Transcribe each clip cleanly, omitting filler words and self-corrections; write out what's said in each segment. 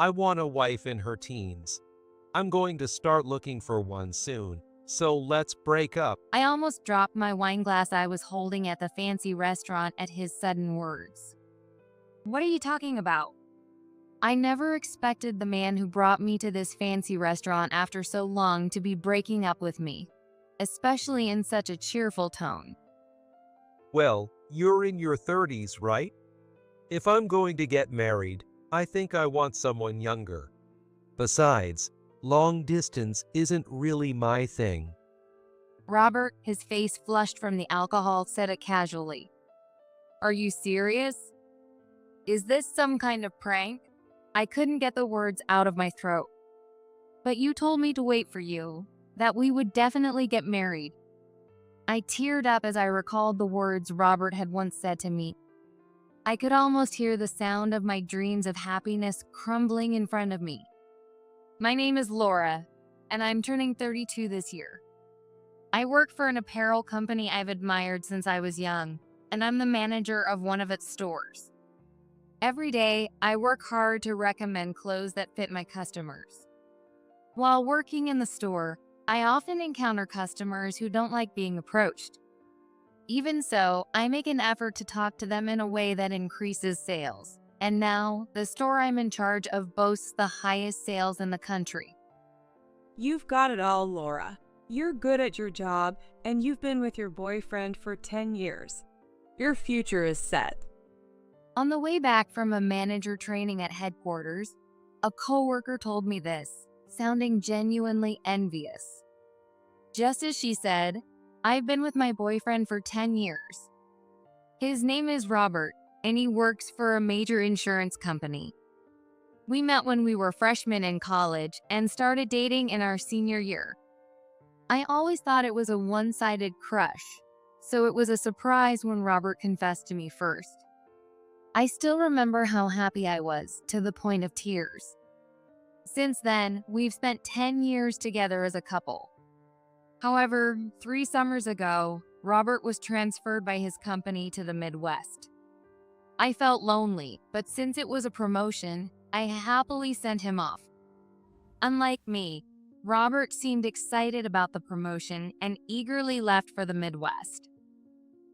I want a wife in her teens. I'm going to start looking for one soon, so let's break up. I almost dropped my wine glass I was holding at the fancy restaurant at his sudden words. What are you talking about? I never expected the man who brought me to this fancy restaurant after so long to be breaking up with me, especially in such a cheerful tone. Well, you're in your 30s, right? If I'm going to get married, I think I want someone younger. Besides, long distance isn't really my thing. Robert, his face flushed from the alcohol, said it casually. Are you serious? Is this some kind of prank? I couldn't get the words out of my throat. But you told me to wait for you, that we would definitely get married. I teared up as I recalled the words Robert had once said to me. I could almost hear the sound of my dreams of happiness crumbling in front of me. My name is Laura, and I'm turning 32 this year. I work for an apparel company I've admired since I was young, and I'm the manager of one of its stores. Every day, I work hard to recommend clothes that fit my customers. While working in the store, I often encounter customers who don't like being approached. Even so, I make an effort to talk to them in a way that increases sales. And now, the store I'm in charge of boasts the highest sales in the country. You've got it all, Laura. You're good at your job, and you've been with your boyfriend for 10 years. Your future is set. On the way back from a manager training at headquarters, a coworker told me this, sounding genuinely envious. Just as she said, I've been with my boyfriend for 10 years. His name is Robert, and he works for a major insurance company. We met when we were freshmen in college and started dating in our senior year. I always thought it was a one-sided crush, so it was a surprise when Robert confessed to me first. I still remember how happy I was, to the point of tears. Since then, we've spent 10 years together as a couple. However, 3 summers ago, Robert was transferred by his company to the Midwest. I felt lonely, but since it was a promotion, I happily sent him off. Unlike me, Robert seemed excited about the promotion and eagerly left for the Midwest.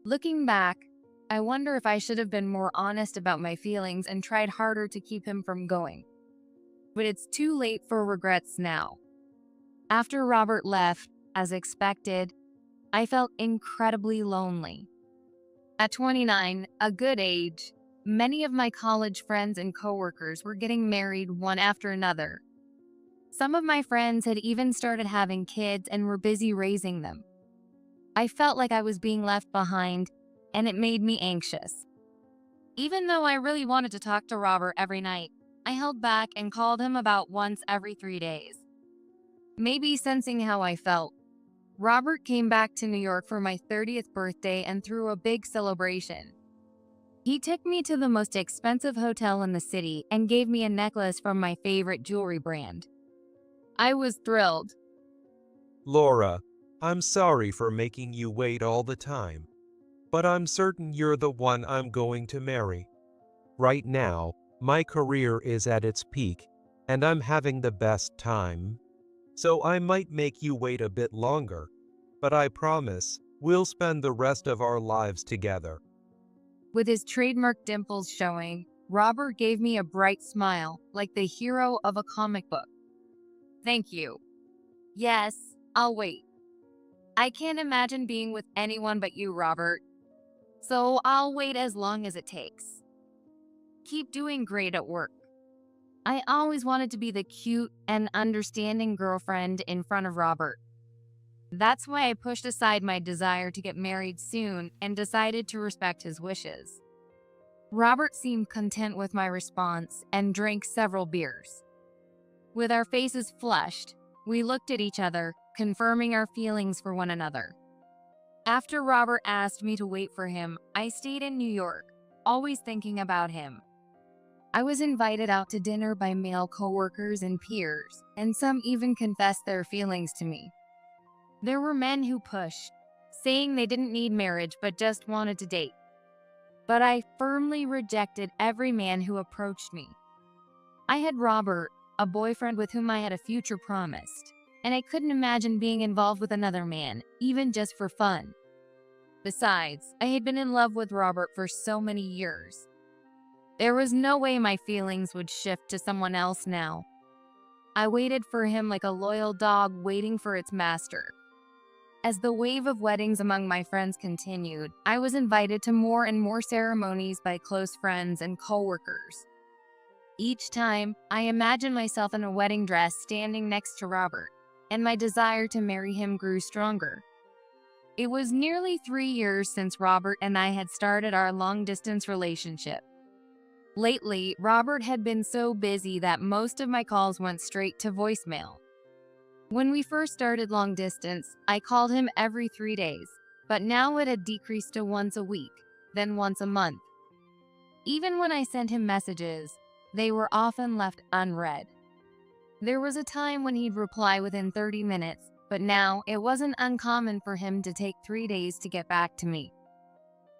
Looking back, I wonder if I should have been more honest about my feelings and tried harder to keep him from going. But it's too late for regrets now. After Robert left, as expected, I felt incredibly lonely. At 29, a good age, many of my college friends and coworkers were getting married one after another. Some of my friends had even started having kids and were busy raising them. I felt like I was being left behind, and it made me anxious. Even though I really wanted to talk to Robert every night, I held back and called him about once every 3 days. Maybe sensing how I felt, Robert came back to New York for my 30th birthday and threw a big celebration. He took me to the most expensive hotel in the city and gave me a necklace from my favorite jewelry brand. I was thrilled. Laura, I'm sorry for making you wait all the time, but I'm certain you're the one I'm going to marry. Right now, my career is at its peak, and I'm having the best time. So I might make you wait a bit longer, but I promise we'll spend the rest of our lives together. With his trademark dimples showing, Robert gave me a bright smile, like the hero of a comic book. Thank you. Yes, I'll wait. I can't imagine being with anyone but you, Robert. So I'll wait as long as it takes. Keep doing great at work. I always wanted to be the cute and understanding girlfriend in front of Robert. That's why I pushed aside my desire to get married soon and decided to respect his wishes. Robert seemed content with my response and drank several beers. With our faces flushed, we looked at each other, confirming our feelings for one another. After Robert asked me to wait for him, I stayed in New York, always thinking about him. I was invited out to dinner by male coworkers and peers, and some even confessed their feelings to me. There were men who pushed, saying they didn't need marriage but just wanted to date. But I firmly rejected every man who approached me. I had Robert, a boyfriend with whom I had a future promised, and I couldn't imagine being involved with another man, even just for fun. Besides, I had been in love with Robert for so many years. There was no way my feelings would shift to someone else now. I waited for him like a loyal dog waiting for its master. As the wave of weddings among my friends continued, I was invited to more and more ceremonies by close friends and coworkers. Each time, I imagined myself in a wedding dress standing next to Robert, and my desire to marry him grew stronger. It was nearly 3 years since Robert and I had started our long-distance relationship. Lately, Robert had been so busy that most of my calls went straight to voicemail. When we first started long distance, I called him every 3 days, but now it had decreased to once a week, then once a month. Even when I sent him messages, they were often left unread. There was a time when he'd reply within 30 minutes, but now it wasn't uncommon for him to take 3 days to get back to me.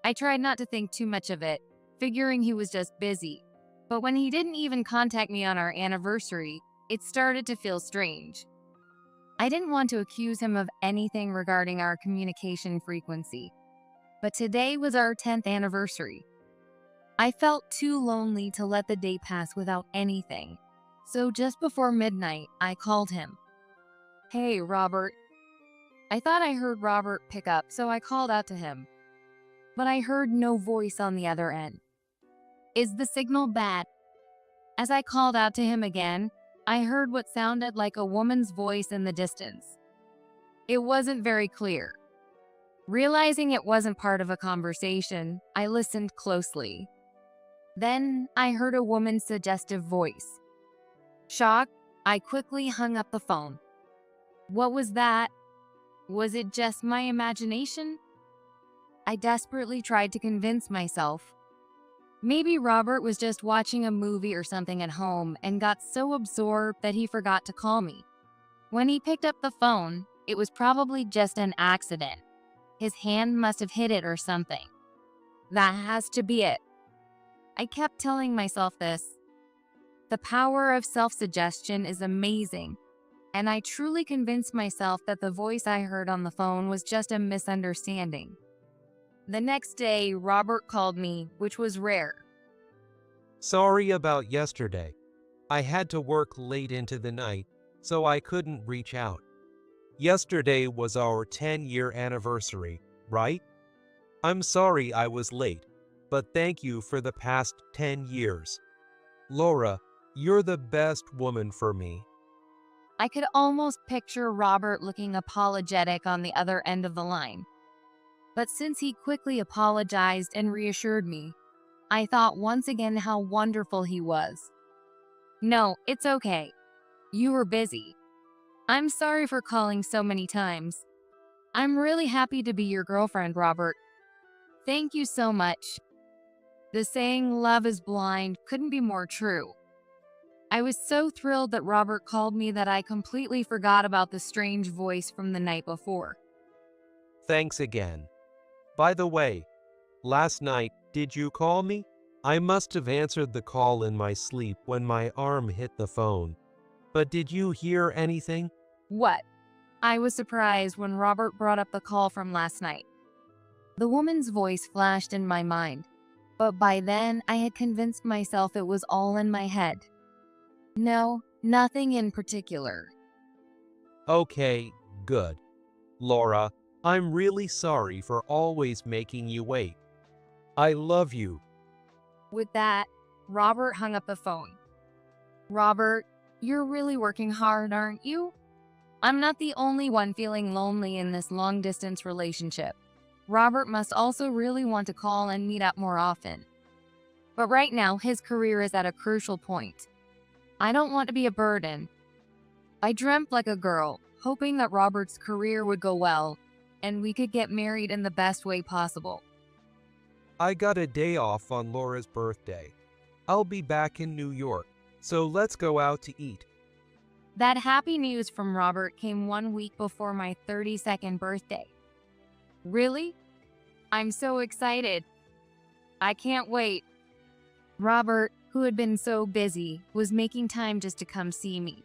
I tried not to think too much of it, figuring he was just busy, but when he didn't even contact me on our anniversary, it started to feel strange. I didn't want to accuse him of anything regarding our communication frequency, but today was our 10th anniversary. I felt too lonely to let the day pass without anything, so just before midnight, I called him. "Hey, Robert." I thought I heard Robert pick up, so I called out to him, but I heard no voice on the other end. "Is the signal bad?" As I called out to him again, I heard what sounded like a woman's voice in the distance. It wasn't very clear. Realizing it wasn't part of a conversation, I listened closely. Then I heard a woman's suggestive voice. Shocked, I quickly hung up the phone. What was that? Was it just my imagination? I desperately tried to convince myself. Maybe Robert was just watching a movie or something at home and got so absorbed that he forgot to call me. When he picked up the phone, it was probably just an accident. His hand must have hit it or something. That has to be it. I kept telling myself this. The power of self-suggestion is amazing, and I truly convinced myself that the voice I heard on the phone was just a misunderstanding. The next day, Robert called me, which was rare. Sorry about yesterday. I had to work late into the night, so I couldn't reach out. Yesterday was our 10-year anniversary, right? I'm sorry I was late, but thank you for the past 10 years. Laura, you're the best woman for me. I could almost picture Robert looking apologetic on the other end of the line. But since he quickly apologized and reassured me, I thought once again how wonderful he was. No, it's okay. You were busy. I'm sorry for calling so many times. I'm really happy to be your girlfriend, Robert. Thank you so much. The saying, "love is blind," couldn't be more true. I was so thrilled that Robert called me that I completely forgot about the strange voice from the night before. Thanks again. By the way, last night, did you call me? I must have answered the call in my sleep when my arm hit the phone. But did you hear anything? What? I was surprised when Robert brought up the call from last night. The woman's voice flashed in my mind, but by then I had convinced myself it was all in my head. No, nothing in particular. Okay, good. Laura, I'm really sorry for always making you wait. I love you. With that, Robert hung up the phone. Robert, you're really working hard, aren't you? I'm not the only one feeling lonely in this long-distance relationship. Robert must also really want to call and meet up more often. But right now, his career is at a crucial point. I don't want to be a burden. I dreamt like a girl, hoping that Robert's career would go well, and we could get married in the best way possible. I got a day off on Laura's birthday. I'll be back in New York, so let's go out to eat. That happy news from Robert came 1 week before my 32nd birthday. Really? I'm so excited. I can't wait. Robert, who had been so busy, was making time just to come see me.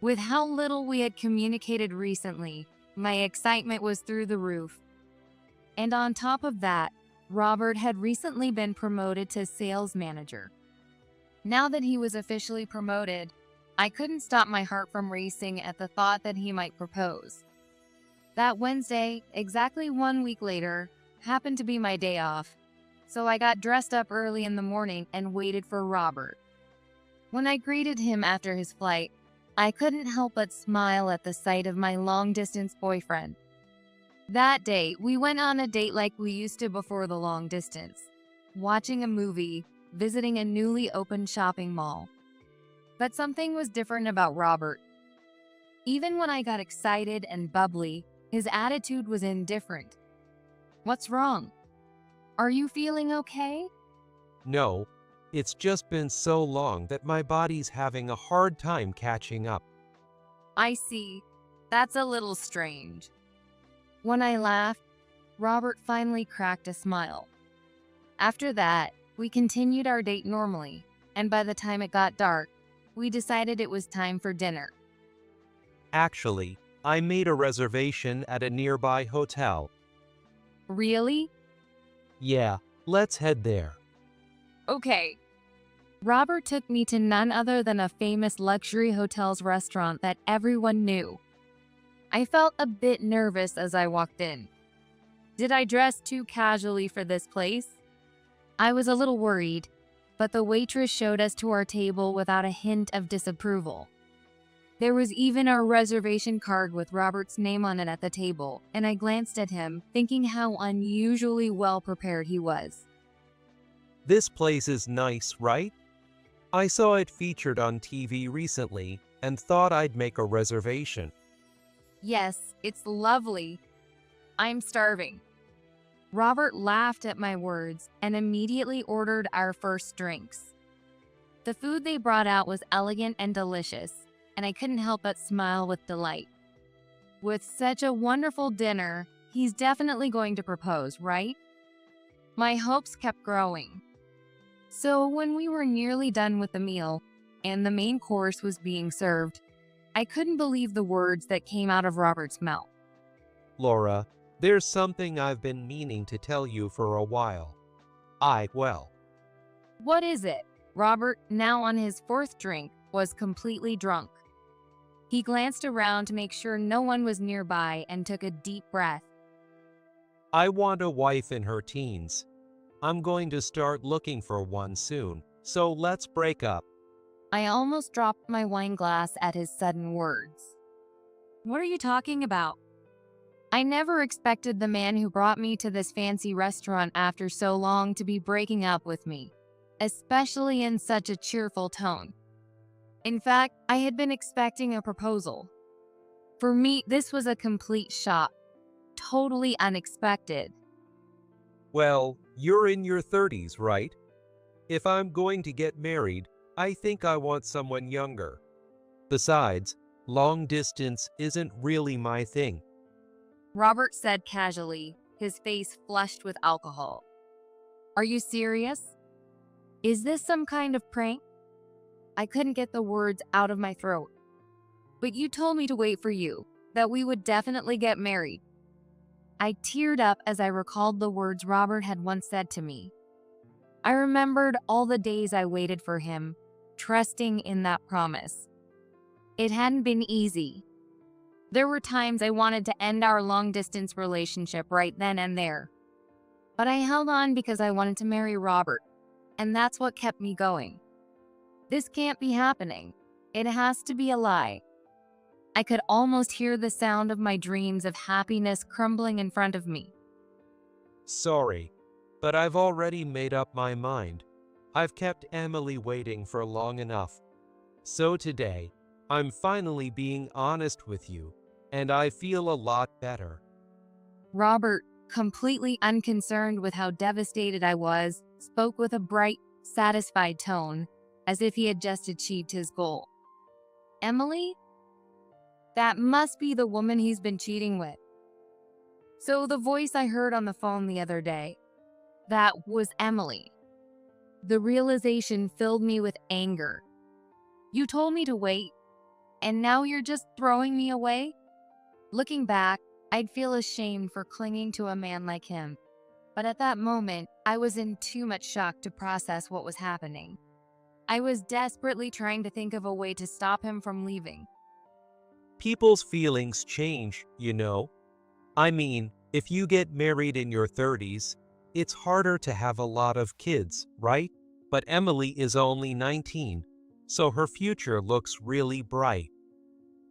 With how little we had communicated recently, my excitement was through the roof. And on top of that, Robert had recently been promoted to sales manager. Now that he was officially promoted, I couldn't stop my heart from racing at the thought that he might propose. That Wednesday, exactly 1 week later, happened to be my day off, so I got dressed up early in the morning and waited for Robert. When I greeted him after his flight, I couldn't help but smile at the sight of my long-distance boyfriend. That day, we went on a date like we used to before the long distance, watching a movie, visiting a newly opened shopping mall. But something was different about Robert. Even when I got excited and bubbly, his attitude was indifferent. "What's wrong? Are you feeling okay?" No, it's just been so long that my body's having a hard time catching up. "I see. That's a little strange." When I laughed, Robert finally cracked a smile. After that, we continued our date normally, and by the time it got dark, we decided it was time for dinner. Actually, I made a reservation at a nearby hotel. "Really?" Yeah, let's head there. "Okay." Robert took me to none other than a famous luxury hotel's restaurant that everyone knew. I felt a bit nervous as I walked in. Did I dress too casually for this place? I was a little worried, but the waitress showed us to our table without a hint of disapproval. There was even a reservation card with Robert's name on it at the table, and I glanced at him, thinking how unusually well prepared he was. This place is nice, right? I saw it featured on TV recently and thought I'd make a reservation. "Yes, it's lovely. I'm starving." Robert laughed at my words and immediately ordered our first drinks. The food they brought out was elegant and delicious, and I couldn't help but smile with delight. With such a wonderful dinner, he's definitely going to propose, right? My hopes kept growing. So when we were nearly done with the meal, and the main course was being served, I couldn't believe the words that came out of Robert's mouth. Laura, there's something I've been meaning to tell you for a while. Well, "What is it?" Robert, now on his fourth drink, was completely drunk. He glanced around to make sure no one was nearby and took a deep breath. I want a wife in her teens. I'm going to start looking for one soon, so let's break up. I almost dropped my wine glass at his sudden words. "What are you talking about?" I never expected the man who brought me to this fancy restaurant after so long to be breaking up with me, especially in such a cheerful tone. In fact, I had been expecting a proposal. For me, this was a complete shock, totally unexpected. Well, you're in your 30s, right? If I'm going to get married, I think I want someone younger. Besides, long distance isn't really my thing. Robert said casually, his face flushed with alcohol. "Are you serious? Is this some kind of prank?" I couldn't get the words out of my throat. "But you told me to wait for you, that we would definitely get married." I teared up as I recalled the words Robert had once said to me. I remembered all the days I waited for him, trusting in that promise. It hadn't been easy. There were times I wanted to end our long-distance relationship right then and there. But I held on because I wanted to marry Robert, and that's what kept me going. This can't be happening. It has to be a lie. I could almost hear the sound of my dreams of happiness crumbling in front of me. Sorry, but I've already made up my mind. I've kept Emily waiting for long enough. So today, I'm finally being honest with you, and I feel a lot better. Robert, completely unconcerned with how devastated I was, spoke with a bright, satisfied tone, as if he had just achieved his goal. "Emily? That must be the woman he's been cheating with." So the voice I heard on the phone the other day, that was Emily. The realization filled me with anger. You told me to wait, and now you're just throwing me away? Looking back, I'd feel ashamed for clinging to a man like him. But at that moment, I was in too much shock to process what was happening. I was desperately trying to think of a way to stop him from leaving. People's feelings change, you know. I mean, if you get married in your 30s, it's harder to have a lot of kids, right? But Emily is only 19, so her future looks really bright.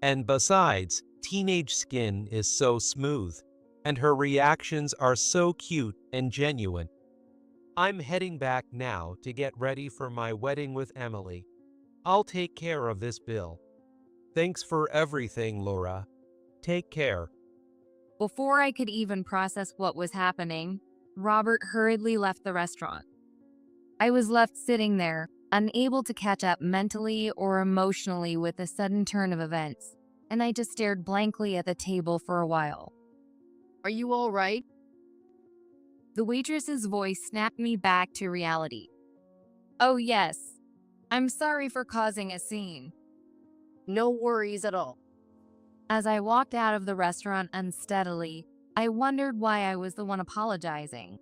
And besides, teenage skin is so smooth, and her reactions are so cute and genuine. I'm heading back now to get ready for my wedding with Emily. I'll take care of this bill. Thanks for everything, Laura. Take care. Before I could even process what was happening, Robert hurriedly left the restaurant. I was left sitting there, unable to catch up mentally or emotionally with the sudden turn of events, and I just stared blankly at the table for a while. "Are you all right?" The waitress's voice snapped me back to reality. "Oh yes, I'm sorry for causing a scene." "No worries at all." As I walked out of the restaurant unsteadily, I wondered why I was the one apologizing.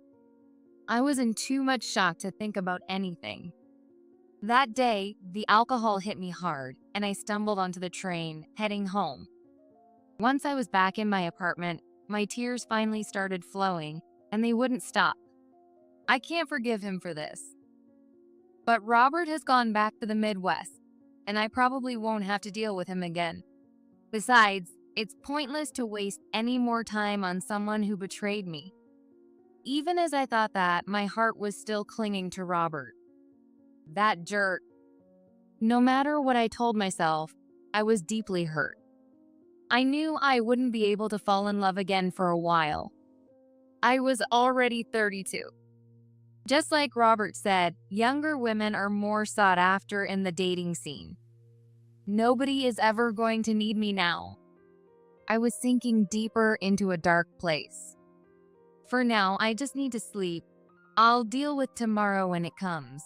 I was in too much shock to think about anything. That day, the alcohol hit me hard, and I stumbled onto the train, heading home. Once I was back in my apartment, my tears finally started flowing, and they wouldn't stop. I can't forgive him for this. But Robert has gone back to the Midwest, and I probably won't have to deal with him again. Besides, it's pointless to waste any more time on someone who betrayed me. Even as I thought that, my heart was still clinging to Robert. That jerk. No matter what I told myself, I was deeply hurt. I knew I wouldn't be able to fall in love again for a while. I was already 32. Just like Robert said, younger women are more sought after in the dating scene. Nobody is ever going to need me now. I was sinking deeper into a dark place. For now, I just need to sleep. I'll deal with tomorrow when it comes.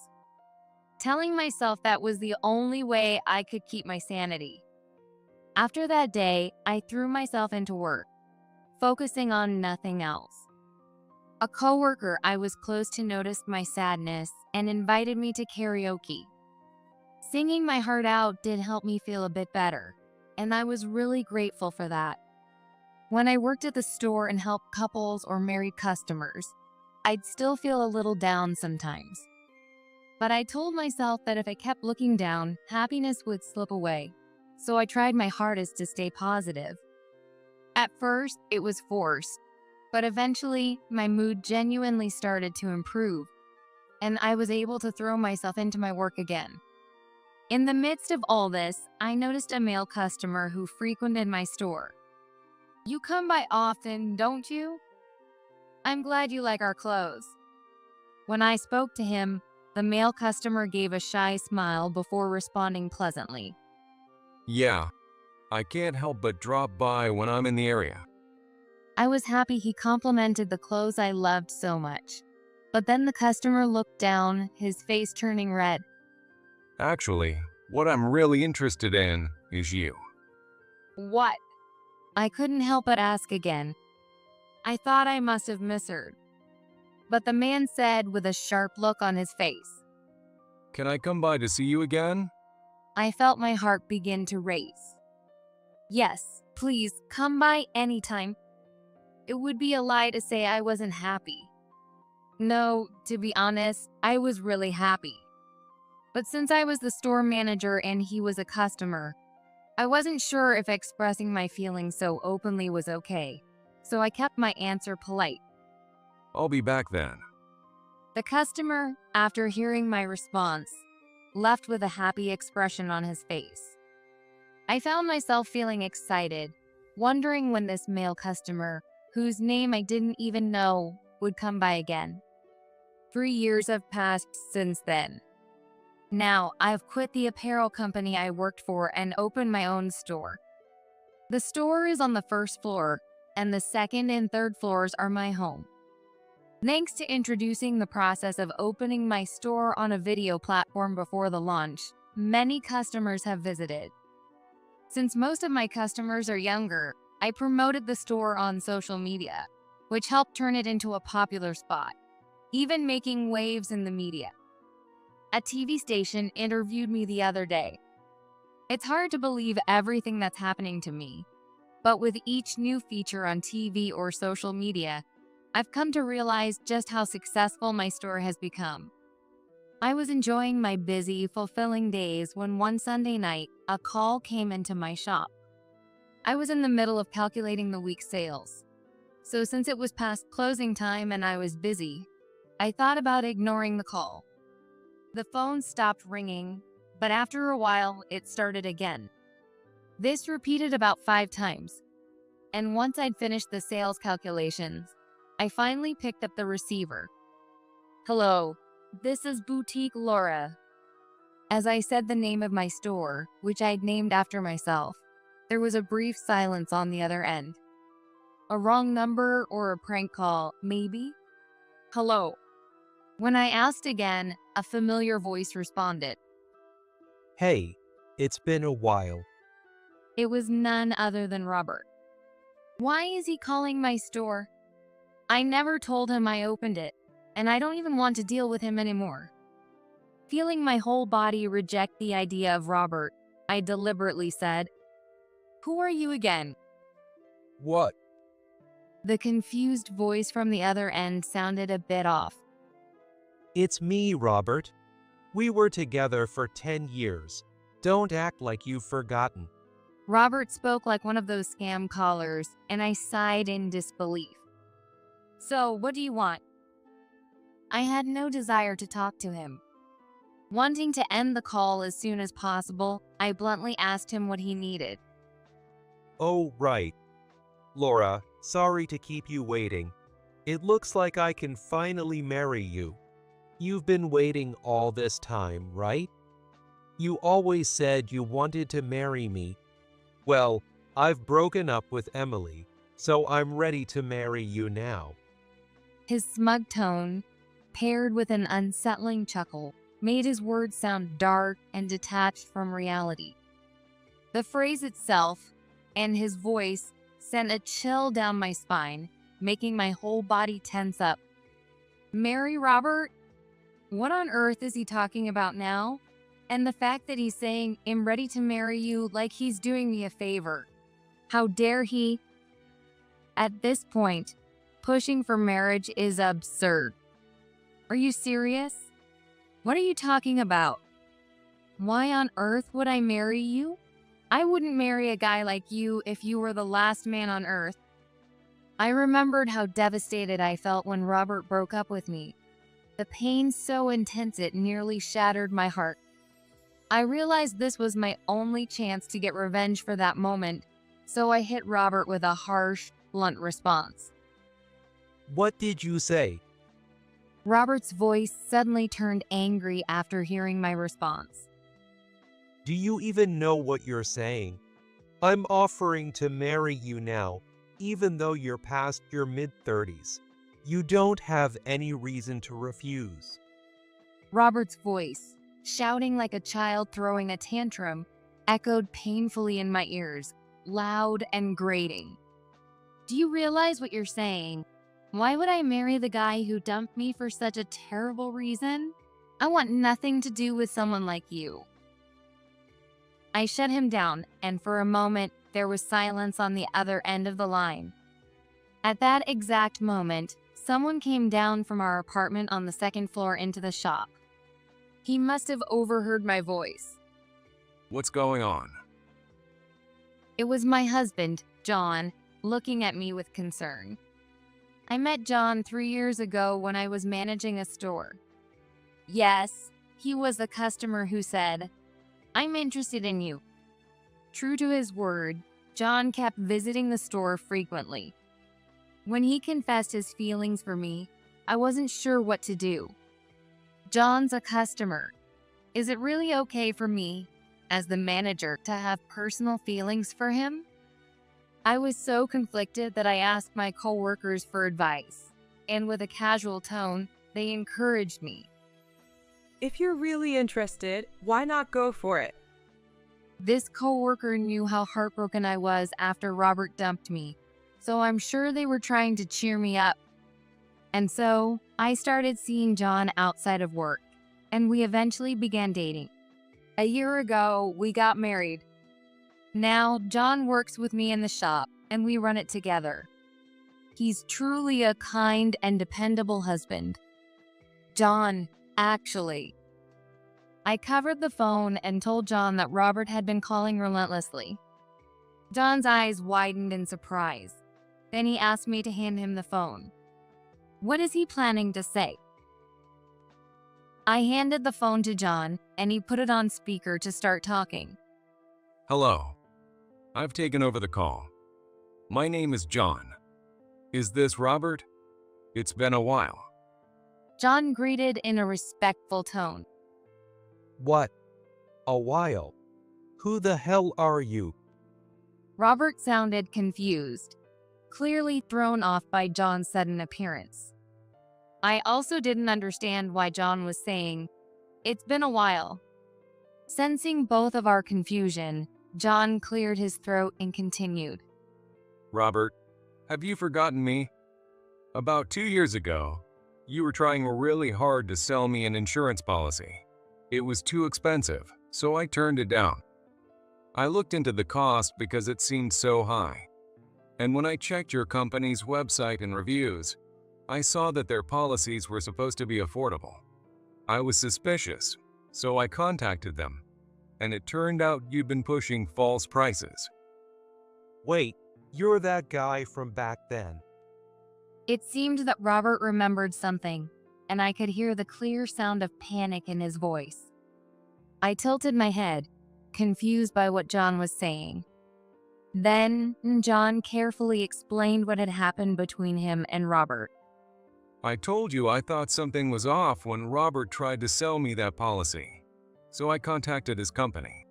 Telling myself that was the only way I could keep my sanity. After that day, I threw myself into work, focusing on nothing else. A coworker I was close to noticed my sadness and invited me to karaoke. Singing my heart out did help me feel a bit better, and I was really grateful for that. When I worked at the store and helped couples or married customers, I'd still feel a little down sometimes. But I told myself that if I kept looking down, happiness would slip away, so I tried my hardest to stay positive. At first, it was forced, but eventually, my mood genuinely started to improve, and I was able to throw myself into my work again. In the midst of all this, I noticed a male customer who frequented my store. "You come by often, don't you? I'm glad you like our clothes." When I spoke to him, the male customer gave a shy smile before responding pleasantly. "Yeah, I can't help but drop by when I'm in the area." I was happy he complimented the clothes I loved so much. But then the customer looked down, his face turning red. "Actually, what I'm really interested in is you." "What?" I couldn't help but ask again. I thought I must have misheard. But the man said with a sharp look on his face. "Can I come by to see you again?" I felt my heart begin to race. "Yes, please, come by anytime." It would be a lie to say I wasn't happy. No, to be honest, I was really happy. But since I was the store manager and he was a customer, I wasn't sure if expressing my feelings so openly was okay, so I kept my answer polite. "I'll be back then." The customer, after hearing my response, left with a happy expression on his face. I found myself feeling excited, wondering when this male customer, whose name I didn't even know, would come by again. 3 years have passed since then. Now, I've quit the apparel company I worked for and opened my own store. The store is on the first floor, and the second and third floors are my home. Thanks to introducing the process of opening my store on a video platform before the launch, many customers have visited. Since most of my customers are younger, I promoted the store on social media, which helped turn it into a popular spot, even making waves in the media. A TV station interviewed me the other day. It's hard to believe everything that's happening to me, but with each new feature on TV or social media, I've come to realize just how successful my store has become. I was enjoying my busy, fulfilling days when one Sunday night, a call came into my shop. I was in the middle of calculating the week's sales. So since it was past closing time and I was busy, I thought about ignoring the call. The phone stopped ringing, but after a while, it started again. This repeated about 5 times. And once I'd finished the sales calculations, I finally picked up the receiver. "Hello, this is Boutique Laura." As I said the name of my store, which I'd named after myself, there was a brief silence on the other end. A wrong number or a prank call, maybe? "Hello." When I asked again, a familiar voice responded. Hey, it's been a while. It was none other than Robert. Why is he calling my store? I never told him I opened it, and I don't even want to deal with him anymore. Feeling my whole body reject the idea of Robert, I deliberately said, "Who are you again?" What? The confused voice from the other end sounded a bit off. It's me, Robert. We were together for 10 years. Don't act like you've forgotten. Robert spoke like one of those scam callers, and I sighed in disbelief. "So, what do you want?" I had no desire to talk to him. Wanting to end the call as soon as possible, I bluntly asked him what he needed. Oh, right. Laura, sorry to keep you waiting. It looks like I can finally marry you. You've been waiting all this time, right? You always said you wanted to marry me. Well, I've broken up with Emily, so I'm ready to marry you now. His smug tone, paired with an unsettling chuckle, made his words sound dark and detached from reality. The phrase itself and his voice sent a chill down my spine, making my whole body tense up. Marry Robert? What on earth is he talking about now? And the fact that he's saying, "I'm ready to marry you," like he's doing me a favor. How dare he? At this point, pushing for marriage is absurd. Are you serious? What are you talking about? Why on earth would I marry you? I wouldn't marry a guy like you if you were the last man on earth. I remembered how devastated I felt when Robert broke up with me. The pain so intense it nearly shattered my heart. I realized this was my only chance to get revenge for that moment, so I hit Robert with a harsh, blunt response. What did you say? Robert's voice suddenly turned angry after hearing my response. Do you even know what you're saying? I'm offering to marry you now, even though you're past your mid-30s. You don't have any reason to refuse. Robert's voice, shouting like a child throwing a tantrum, echoed painfully in my ears, loud and grating. Do you realize what you're saying? Why would I marry the guy who dumped me for such a terrible reason? I want nothing to do with someone like you. I shut him down, and for a moment, there was silence on the other end of the line. At that exact moment, someone came down from our apartment on the second floor into the shop. He must have overheard my voice. What's going on? It was my husband, John, looking at me with concern. I met John 3 years ago when I was managing a store. Yes, he was the customer who said, "I'm interested in you." True to his word, John kept visiting the store frequently. When he confessed his feelings for me, I wasn't sure what to do. John's a customer. Is it really okay for me, as the manager, to have personal feelings for him? I was so conflicted that I asked my coworkers for advice. and with a casual tone, they encouraged me. If you're really interested, why not go for it? This coworker knew how heartbroken I was after Robert dumped me, so I'm sure they were trying to cheer me up. And so, I started seeing John outside of work, and we eventually began dating. A year ago, we got married. Now, John works with me in the shop, and we run it together. He's truly a kind and dependable husband. John, actually. I covered the phone and told John that Robert had been calling relentlessly. John's eyes widened in surprise. Then he asked me to hand him the phone. What is he planning to say? I handed the phone to John, and he put it on speaker to start talking. Hello. I've taken over the call. My name is John. Is this Robert? It's been a while. John greeted in a respectful tone. What? A while? Who the hell are you? Robert sounded confused, clearly thrown off by John's sudden appearance. I also didn't understand why John was saying, "It's been a while." Sensing both of our confusion, John cleared his throat and continued. Robert, have you forgotten me? About 2 years ago, you were trying really hard to sell me an insurance policy. It was too expensive, so I turned it down. I looked into the cost because it seemed so high. And when I checked your company's website and reviews, I saw that their policies were supposed to be affordable. I was suspicious, so I contacted them, and it turned out you'd been pushing false prices. Wait, you're that guy from back then. It seemed that Robert remembered something, and I could hear the clear sound of panic in his voice. I tilted my head, confused by what John was saying. Then, John carefully explained what had happened between him and Robert. I told you I thought something was off when Robert tried to sell me that policy, so I contacted his company.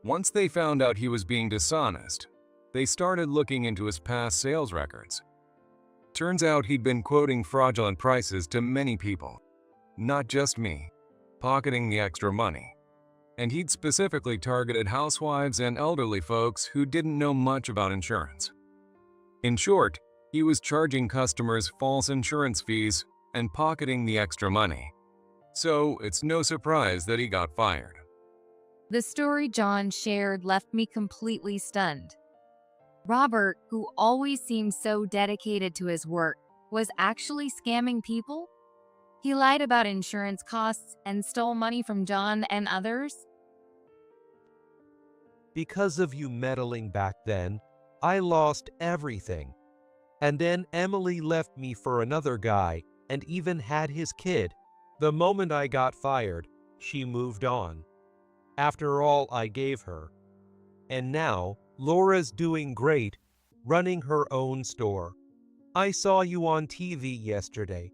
Once they found out he was being dishonest, they started looking into his past sales records. Turns out he'd been quoting fraudulent prices to many people, not just me, pocketing the extra money. And he'd specifically targeted housewives and elderly folks who didn't know much about insurance. In short, he was charging customers false insurance fees and pocketing the extra money. So it's no surprise that he got fired. The story John shared left me completely stunned. Robert, who always seemed so dedicated to his work, was actually scamming people? He lied about insurance costs and stole money from John and others? Because of you meddling back then, I lost everything. And then Emily left me for another guy and even had his kid. The moment I got fired, she moved on. After all I gave her. And now, Laura's doing great, running her own store. I saw you on TV yesterday.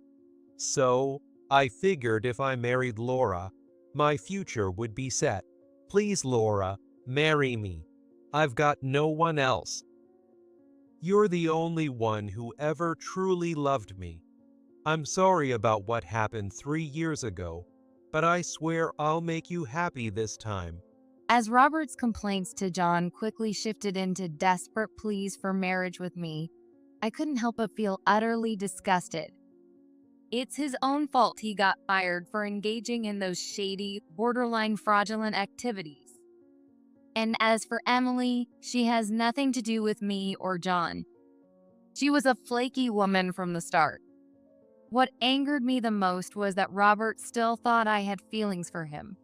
So, I figured if I married Laura, my future would be set. Please, Laura, marry me. I've got no one else. You're the only one who ever truly loved me. I'm sorry about what happened 3 years ago, but I swear I'll make you happy this time. As Robert's complaints to John quickly shifted into desperate pleas for marriage with me, I couldn't help but feel utterly disgusted. It's his own fault he got fired for engaging in those shady, borderline fraudulent activities. And as for Emily, she has nothing to do with me or John. She was a flaky woman from the start. What angered me the most was that Robert still thought I had feelings for him.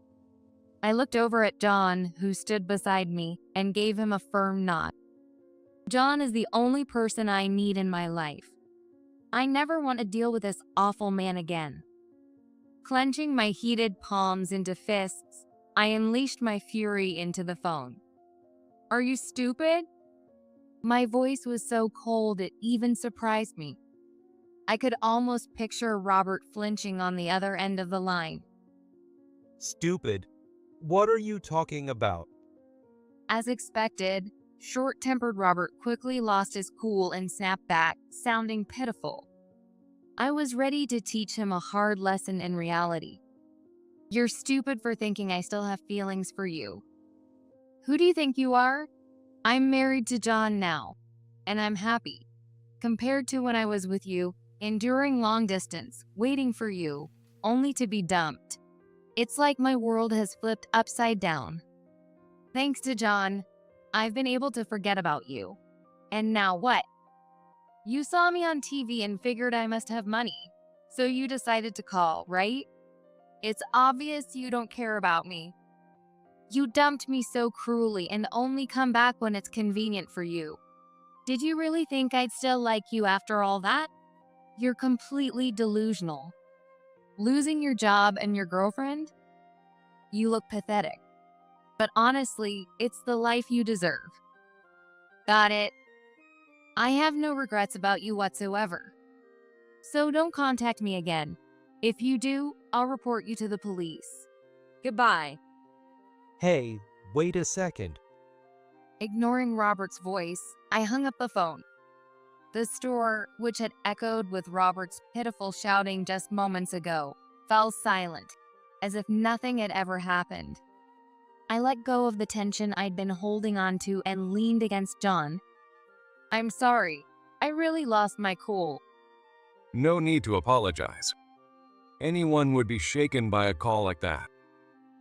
I looked over at John, who stood beside me, and gave him a firm nod. John is the only person I need in my life. I never want to deal with this awful man again. Clenching my heated palms into fists, I unleashed my fury into the phone. Are you stupid? My voice was so cold it even surprised me. I could almost picture Robert flinching on the other end of the line. Stupid? What are you talking about? As expected, short-tempered Robert quickly lost his cool and snapped back, sounding pitiful. I was ready to teach him a hard lesson in reality. You're stupid for thinking I still have feelings for you. Who do you think you are? I'm married to John now, and I'm happy. Compared to when I was with you, enduring long distance, waiting for you, only to be dumped. It's like my world has flipped upside down. Thanks to John, I've been able to forget about you. And now what? You saw me on TV and figured I must have money, so you decided to call, right? It's obvious you don't care about me. You dumped me so cruelly and only come back when it's convenient for you. Did you really think I'd still like you after all that? You're completely delusional. Losing your job and your girlfriend? You look pathetic. But honestly, it's the life you deserve. Got it. I have no regrets about you whatsoever. So don't contact me again. If you do, I'll report you to the police. Goodbye. Hey, wait a second. Ignoring Robert's voice, I hung up the phone. The store, which had echoed with Robert's pitiful shouting just moments ago, fell silent, as if nothing had ever happened. I let go of the tension I'd been holding on to and leaned against John. I'm sorry. I really lost my cool. No need to apologize. Anyone would be shaken by a call like that.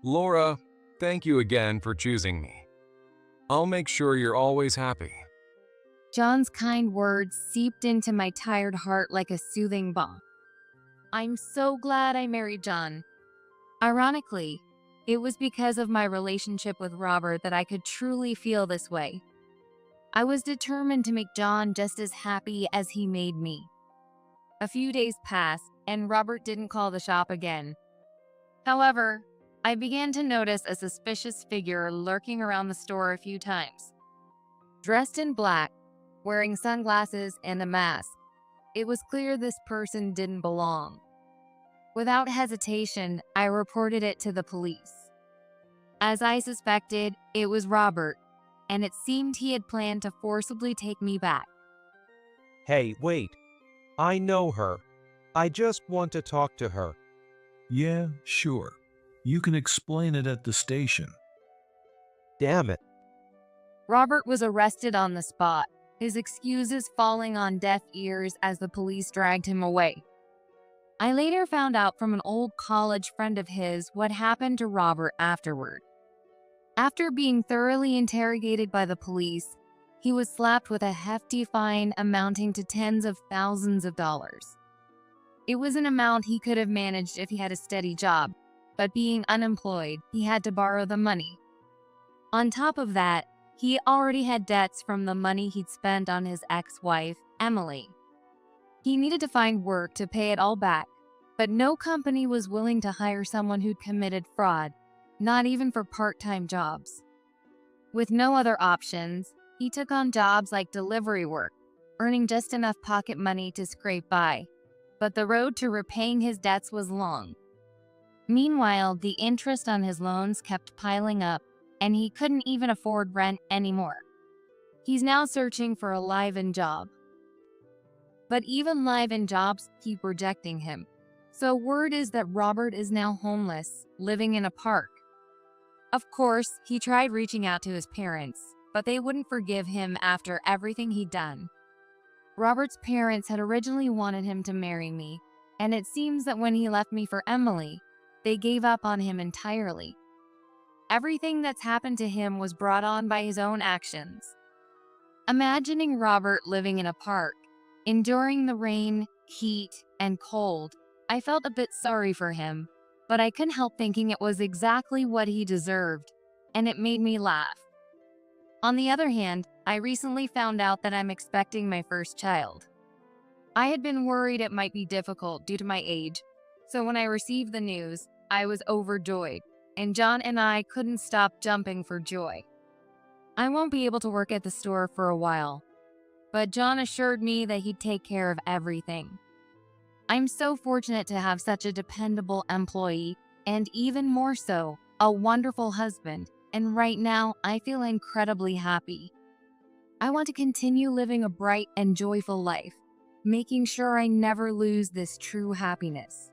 Laura, thank you again for choosing me. I'll make sure you're always happy. John's kind words seeped into my tired heart like a soothing balm. I'm so glad I married John. Ironically, it was because of my relationship with Robert that I could truly feel this way. I was determined to make John just as happy as he made me. A few days passed, and Robert didn't call the shop again. However, I began to notice a suspicious figure lurking around the store a few times. Dressed in black, wearing sunglasses and a mask, it was clear this person didn't belong. Without hesitation, I reported it to the police. As I suspected, it was Robert, and it seemed he had planned to forcibly take me back. Hey, wait. I know her. I just want to talk to her. Yeah, sure. You can explain it at the station. Damn it. Robert was arrested on the spot, his excuses falling on deaf ears as the police dragged him away. I later found out from an old college friend of his what happened to Robert afterward. After being thoroughly interrogated by the police, he was slapped with a hefty fine amounting to tens of thousands of dollars. It was an amount he could have managed if he had a steady job, but being unemployed, he had to borrow the money. On top of that, he already had debts from the money he'd spent on his ex-wife, Emily. He needed to find work to pay it all back, but no company was willing to hire someone who'd committed fraud, not even for part-time jobs. With no other options, he took on jobs like delivery work, earning just enough pocket money to scrape by. But the road to repaying his debts was long. Meanwhile, the interest on his loans kept piling up, and he couldn't even afford rent anymore. He's now searching for a live-in job. But even live-in jobs keep rejecting him. So word is that Robert is now homeless, living in a park. Of course, he tried reaching out to his parents, but they wouldn't forgive him after everything he'd done. Robert's parents had originally wanted him to marry me, and it seems that when he left me for Emily, they gave up on him entirely. Everything that's happened to him was brought on by his own actions. Imagining Robert living in a park, enduring the rain, heat, and cold, I felt a bit sorry for him, but I couldn't help thinking it was exactly what he deserved, and it made me laugh. On the other hand, I recently found out that I'm expecting my first child. I had been worried it might be difficult due to my age, so when I received the news, I was overjoyed, and John and I couldn't stop jumping for joy. I won't be able to work at the store for a while, but John assured me that he'd take care of everything. I'm so fortunate to have such a dependable employee, and even more so, a wonderful husband, and right now I feel incredibly happy. I want to continue living a bright and joyful life, making sure I never lose this true happiness.